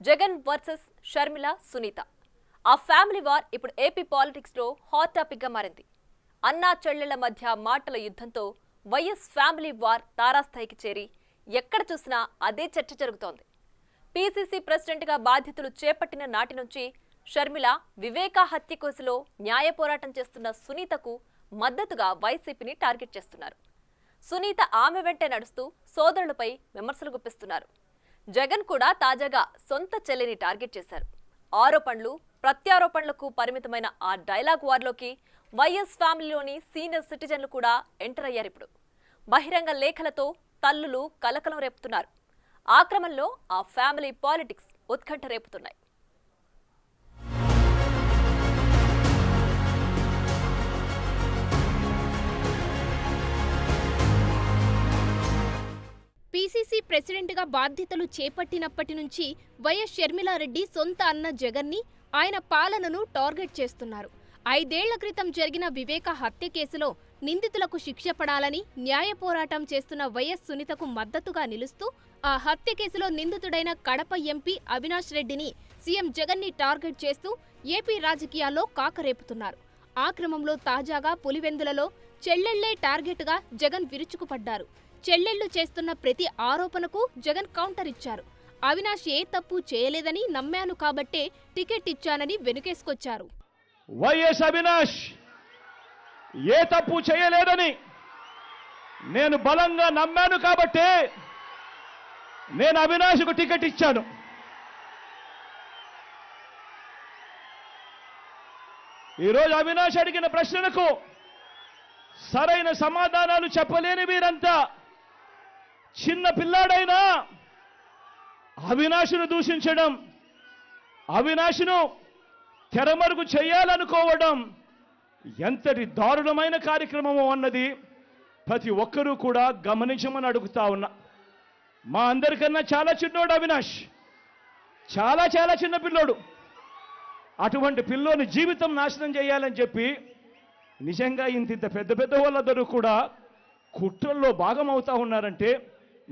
Jagan versus Sharmila Sunitha ఆ family war ఇప్పుడు AP politics లో హాట్ టాపిక్ గా మారింది. అన్నా చెల్లెళ్ల మధ్య మాటల యుద్ధంతో వైఎస్ ఫ్యామిలీ వార్ తారాస్థాయికి చేరి ఎక్కడ చూసినా అదే చర్చ జరుగుతోంది. పీసీసీ ప్రెసిడెంట్ గా బాధ్యతలు చేపట్టిన నాటి నుంచి షర్మిల వివేకా హత్య కేసులో న్యాయ పోరాటం చేస్తున్న సునీతకు మద్దతుగా వైసీపీని టార్గెట్ చేస్తున్నారు. సునీత ఆమె వెంటే నడుస్తూ సోదరులపై విమర్శలు గుప్పిస్తున్నారు. జగన్ కూడా తాజాగా సొంత చెల్లిని టార్గెట్ చేశారు. ఆరోపణలు ప్రత్యారోపణలకు పరిమితమైన ఆ డైలాగ్ వార్లోకి వైఎస్ ఫ్యామిలీలోని సీనియర్ సిటిజన్లు కూడా ఎంటర్ అయ్యారు. ఇప్పుడు బహిరంగ లేఖలతో తల్లులు కలకలం రేపుతున్నారు. ఆ క్రమంలో ఆ ఫ్యామిలీ పాలిటిక్స్ ఉత్కంఠ రేపుతున్నాయి. పీసీసీ ప్రెసిడెంట్గా బాధ్యతలు చేపట్టినప్పటి నుంచి వైఎస్ షర్మిలారెడ్డి సొంత అన్న జగన్ని ఆయన పాలనను టార్గెట్ చేస్తున్నారు. 5 ఏళ్ల క్రితం జరిగిన వివేక హత్య కేసులో నిందితులకు శిక్ష పడాలని న్యాయ పోరాటం చేస్తున్న వైఎస్ సునీతకు మద్దతుగా నిలుస్తూ ఆ హత్య కేసులో నిందితుడైన కడప ఎంపీ అవినాష్ రెడ్డిని సీఎం జగన్ని టార్గెట్ చేస్తూ ఏపీ రాజకీయాల్లో కాకరేపుతున్నారు. ఆ క్రమంలో తాజాగా పులివెందులలో చెల్లెళ్లే టార్గెట్గా జగన్ విరుచుకుపడ్డారు. చెల్లెళ్లు చేస్తున్న ప్రతి ఆరోపణకు జగన్ కౌంటర్ ఇచ్చారు. అవినాష్ ఏ తప్పు చేయలేదని నమ్మాను కాబట్టే టికెట్ ఇచ్చానని వెనుకేసుకొచ్చారు. వైఎస్ అవినాష్ ఏ తప్పు చేయలేదని నేను బలంగా నమ్మాను కాబట్టే నేను అవినాష్కు టికెట్ ఇచ్చాను. ఈరోజు అవినాష్ అడిగిన ప్రశ్నలకు సరైన సమాధానాలు చెప్పలేని వీరంతా చిన్న పిల్లాడైనా అవినాష్ను దూషించడం, అవినాష్ను తెరమరుగు చేయాలనుకోవడం ఎంతటి దారుణమైన కార్యక్రమము అన్నది ప్రతి ఒక్కరూ కూడా గమనించమని అడుగుతా ఉన్నా. మా అందరికన్నా చాలా చిన్నోడు అవినాష్, చాలా చాలా చిన్న పిల్లోడు. అటువంటి పిల్లోని జీవితం నాశనం చేయాలని చెప్పి నిజంగా ఇంత పెద్ద పెద్ద వాళ్ళందరూ కూడా కుట్రల్లో భాగం అవుతా ఉన్నారంటే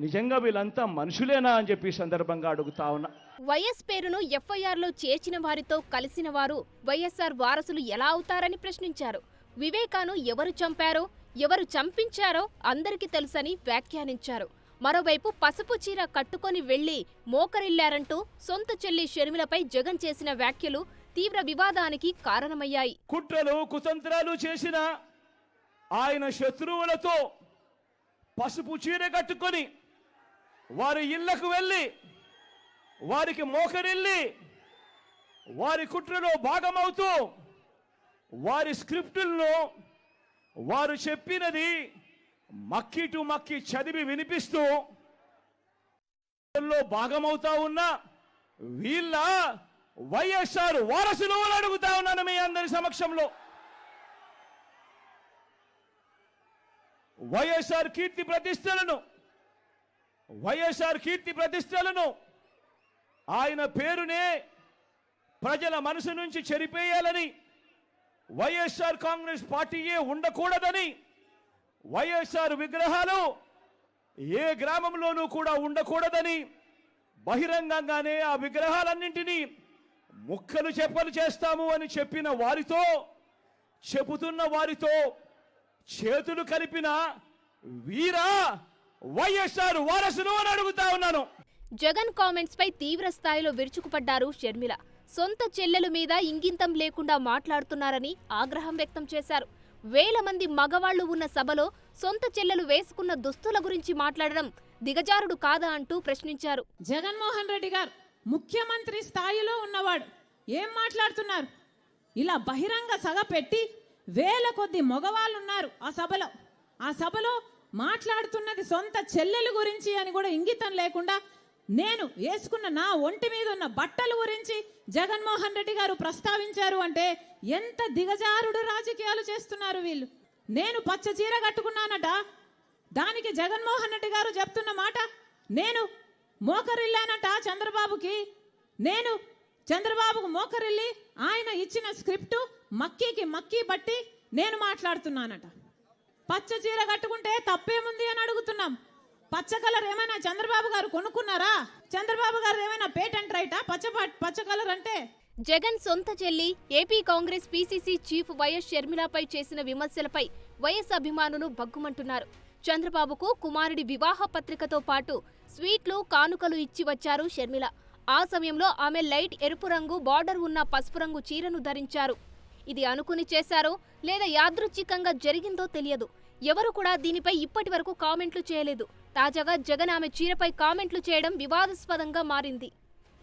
నిజంగా వీళ్ళంతా మనుషులేనా అని చెప్పి సందర్భంగా అడుగుతా ఉన్నా. వైఎస్ పేరును ఎఫ్ఐఆర్లో చేర్చిన వారితో కలిసిన వారు వైఎస్ఆర్ వారసులు ఎలా అవుతారని ప్రశ్నించారు. వివేకాను ఎవరు చంపారో ఎవరు చంపించారో అందరికీ తెలుసని వ్యాఖ్యానించారు. మరోవైపు పసుపు చీర కట్టుకొని వెళ్లి మోకరిల్లారంటూ సొంత చెల్లి షర్మిలపై జగన్ చేసిన వ్యాఖ్యలు తీవ్ర వివాదానికి కారణమయ్యాయి. కుట్రలు కుతంత్రాలు చేసిన ఆయన శత్రువులతో పసుపు చీర కట్టుకొని వారి ఇళ్లకు వెళ్ళి వారికి మోకరిల్లి వారి కుట్రలో భాగమవుతూ వారి స్క్రిప్టులను వారు చెప్పినది మక్కి టు మక్కి చదివి వినిపిస్తూ భాగమవుతా ఉన్న వీళ్ళ వైఎస్ఆర్ వారసులు అడుగుతా ఉన్నాను మీ అందరి సమక్షంలో. వైఎస్ఆర్ కీర్తి ప్రతిష్టలను ఆయన పేరునే ప్రజల మనసు నుంచి చెరిపేయాలని, వైఎస్ఆర్ కాంగ్రెస్ పార్టీయే ఉండకూడదని, వైఎస్ఆర్ విగ్రహాలు ఏ గ్రామంలోనూ కూడా ఉండకూడదని బహిరంగంగానే ఆ విగ్రహాలన్నింటినీ ముక్కలు చెప్పలు చేస్తాము అని చెప్పిన వారితో, చెబుతున్న వారితో చేతులు కలిపిన వీరా వైఎస్ఆర్ వారసులు అని అడుగుతా ఉన్నాను. జగన్ కామెంట్స్ పై తీవ్ర స్థాయిలో విరుచుకుపడ్డారు షర్మిల. సొంత చెల్లెలు మీద ఇంగితం లేకుండా మాట్లాడుతున్నారని ఆగ్రహం వ్యక్తం చేశారు. వేల మంది మగవాళ్లు ఉన్న సభలో సొంత చెల్లెలు వేసుకున్న దుస్తుల గురించి మాట్లాడడం దిగజారుడు కాదా అంటూ ప్రశ్నించారు. జగన్మోహన్ రెడ్డి గారు ముఖ్యమంత్రి స్థాయిలో ఉన్నవాడు ఏం మాట్లాడుతున్నారు? ఇలా బహిరంగ సభ పెట్టి వేల కొద్ది మగవాళ్ళు ఉన్నారు ఆ సభలో మాట్లాడుతున్నది సొంత చెల్లెలు గురించి అని కూడా ఇంగితం లేకుండా నేను వేసుకున్న నా ఒంటి మీద ఉన్న బట్టల గురించి జగన్మోహన్ రెడ్డి గారు ప్రస్తావించారు అంటే ఎంత దిగజారుడు రాజకీయాలు చేస్తున్నారు వీళ్ళు. నేను పచ్చ చీర కట్టుకున్నానట, దానికి జగన్మోహన్ రెడ్డి గారు చెప్తున్న మాట నేను మోకరిల్లానట చంద్రబాబుకి, నేను చంద్రబాబుకు మోకరిల్లి ఆయన ఇచ్చిన స్క్రిప్టు మక్కీ బట్టి నేను మాట్లాడుతున్నానట. పచ్చ చీర కట్టుకుంటే తప్పేముంది అని అడుగుతున్నాం. పచ్చ కలర్ ఏమైనా చంద్రబాబు గారు కొనుక్కున్నారా? చంద్రబాబు గారు ఏమైనా పేటెంట్ రైటా పచ్చ కలర్ అంటే? జగన్ సొంత చెల్లి AP Congress PCC chief YS షర్మిలపై చేసిన విమర్శలపై వైఎస్ అభిమానులు బగ్గుమంటున్నారు. చంద్రబాబుకు కుమారుడి వివాహ పత్రికతో పాటు స్వీట్లు, కానుకలు ఇచ్చి వచ్చారు షర్మిల. ఆ సమయంలో ఆమె లైట్ ఎరుపు రంగు బార్డర్ ఉన్న పసుపు రంగు చీరను ధరించారు. ఇది అనుకుని చేశారో లేదా యాదృచ్ఛికంగా జరిగిందో తెలియదు. ఎవరు కూడా దీనిపై ఇప్పటి వరకు కామెంట్లు చేయలేదు. తాజాగా జగన్ ఆమె చీరపై కామెంట్లు చేయడం వివాదాస్పదంగా మారింది.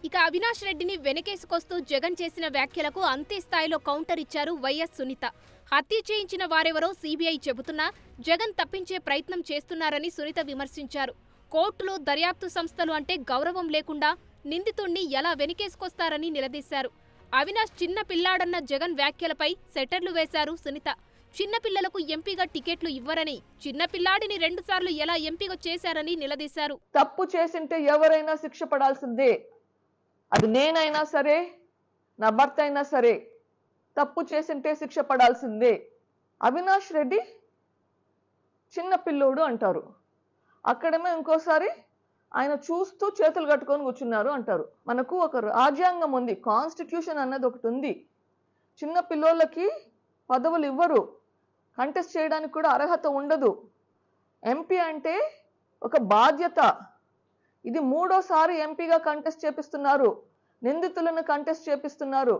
ఇక అవినాష్ రెడ్డిని వెనకేసుకొస్తూ జగన్ చేసిన వ్యాఖ్యలకు అంతే స్థాయిలో కౌంటర్ ఇచ్చారు వైఎస్ సునీత. హత్య చేయించిన వారెవరో సీబీఐ చెబుతున్నా జగన్ తప్పించే ప్రయత్నం చేస్తున్నారని సునీత విమర్శించారు. కోర్టులు, దర్యాప్తు సంస్థలు అంటే గౌరవం లేకుండా నిందితుణ్ణి ఎలా వెనకేసుకొస్తారని నిలదీశారు. అవినాష్ చిన్న పిల్లాడన్న జగన్ వ్యాఖ్యలపై సెటర్లు వేశారు సునీత. చిన్నపిల్లలకు ఎంపీగా టికెట్లు ఇవ్వరని, చిన్న పిల్లాడిని 2 సార్లు ఎలా ఎంపీగా చేశారని నిలదీశారు. తప్పు చేసింటే ఎవరైనా శిక్ష పడాల్సిందే. అది నేనైనా సరే, నా భర్త అయినా సరే, తప్పు చేసింటే శిక్ష పడాల్సిందే. అవినాష్ రెడ్డి చిన్న పిల్లోడు అంటారు, అక్కడేమో ఇంకోసారి ఆయన చూస్తూ చేతులు కట్టుకొని కూర్చున్నారు అంటారు. మనకు ఒక రాజ్యాంగం ఉంది, కాన్స్టిట్యూషన్ అన్నది ఒకటి ఉంది. చిన్న పిల్లోళ్ళకి పదవులు ఇవ్వరు, కంటెస్ట్ చేయడానికి కూడా అర్హత ఉండదు. ఎంపీ అంటే ఒక బాధ్యత. ఇది 3వ ఎంపీగా కంటెస్ట్ చేపిస్తున్నారు, నిందితులను కంటెస్ట్ చేపిస్తున్నారు.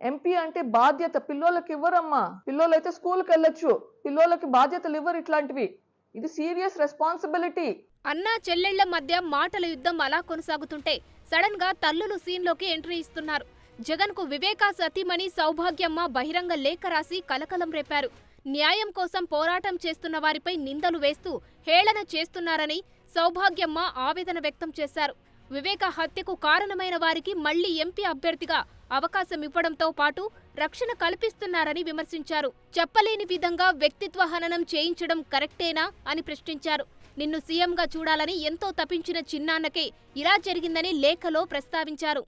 ఎంపీ అంటే బాధ్యత, పిల్లోళ్ళకి ఇవ్వరమ్మా. పిల్లోళ్ళైతే స్కూల్కి వెళ్ళొచ్చు, పిల్లోళ్ళకి బాధ్యతలు ఇవ్వరు ఇట్లాంటివి. ఇది సీరియస్ రెస్పాన్సిబిలిటీ. అన్నా చెల్లెళ్ల మధ్య మాటల యుద్ధం అలా కొనసాగుతుంటే సడన్ గా తల్లులు సీన్లోకి ఎంట్రీ ఇస్తున్నారు. జగన్ కు వివేకా సతీమణి సౌభాగ్యమ్మ బహిరంగ లేఖ రాసి కలకలం రేపారు. న్యాయం కోసం పోరాటం చేస్తున్న వారిపై నిందలు వేస్తూ హేళన చేస్తున్నారని సౌభాగ్యమ్మ ఆవేదన వ్యక్తం చేశారు. వివేక హత్యకు కారణమైన వారికి మళ్లీ ఎంపీ అభ్యర్థిగా అవకాశం ఇవ్వడంతో పాటు రక్షణ కల్పిస్తున్నారని విమర్శించారు. చెప్పలేని విధంగా వ్యక్తిత్వ హననం చేయించడం కరెక్టేనా అని ప్రశ్నించారు. నిన్ను సీఎంగా చూడాలని ఎంతో తపించిన చిన్నాన్నకే ఇలా జరిగిందని లేఖలో ప్రస్తావించారు.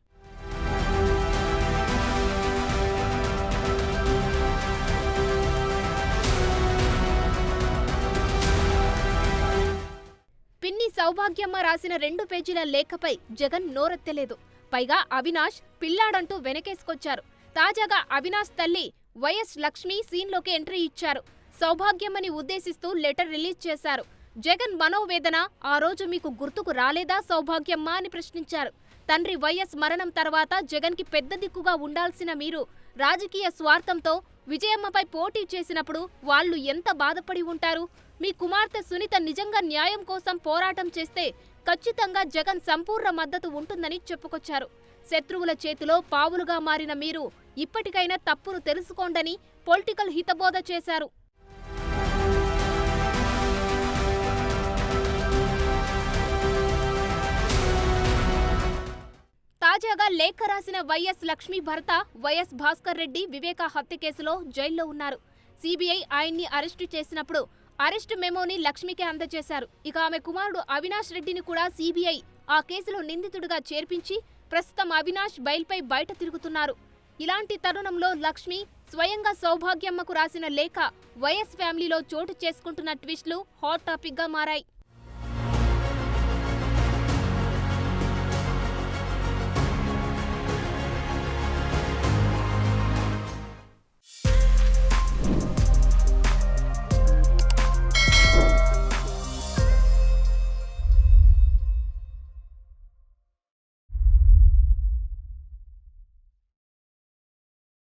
పిన్ని సౌభాగ్యమ్మ రాసిన 2 పేజీల లేఖపై జగన్ నోరెత్తలేదు. పైగా అవినాష్ పిల్లాడంటూ వెనకేసుకొచ్చారు. తాజాగా అవినాష్ తల్లి వైఎస్ లక్ష్మి సీన్లోకి ఎంట్రీ ఇచ్చారు. సౌభాగ్యమ్మని ఉద్దేశిస్తూ లెటర్ రిలీజ్ చేశారు. జగన్ మనోవేదన ఆ రోజు మీకు గుర్తుకు రాలేదా సౌభాగ్యమ్మ అని ప్రశ్నించారు. తండ్రి వైఎస్ మరణం తర్వాత జగన్ కి పెద్ద దిక్కుగా ఉండాల్సిన మీరు రాజకీయ స్వార్థంతో విజయమ్మపై పోటీ చేసినప్పుడు వాళ్ళు ఎంత బాధపడి ఉంటారు? మీ కుమార్తె సునీత నిజంగా న్యాయం కోసం పోరాటం చేస్తే ఖచ్చితంగా జగన్ సంపూర్ణ మద్దతు ఉంటుందని చెప్పుకొచ్చారు. శత్రువుల చేతిలో పావులుగా మారిన మీరు ఇప్పటికైనా తప్పును తెలుసుకోండని పొలిటికల్ హితబోధ చేశారు. తాజాగా లేఖ రాసిన వైఎస్ లక్ష్మీ భర్త వైఎస్ భాస్కర్ రెడ్డి వివేకా హత్య కేసులో జైల్లో ఉన్నారు. సీబీఐ ఆయన్ని అరెస్టు చేసినప్పుడు అరెస్టు మెమోని లక్ష్మికే అందజేశారు. ఇక ఆమె కుమారుడు అవినాష్ రెడ్డిని కూడా సీబీఐ ఆ కేసులో నిందితుడిగా చేర్పించి ప్రస్తుతం అవినాష్ బెయిల్పై బయట తిరుగుతున్నారు. ఇలాంటి తరుణంలో లక్ష్మి స్వయంగా సౌభాగ్యమ్మకు రాసిన లేఖ వైఎస్ ఫ్యామిలీలో చోటు చేసుకుంటున్న ట్విస్టులు హాట్ టాపిక్ గా మారాయి.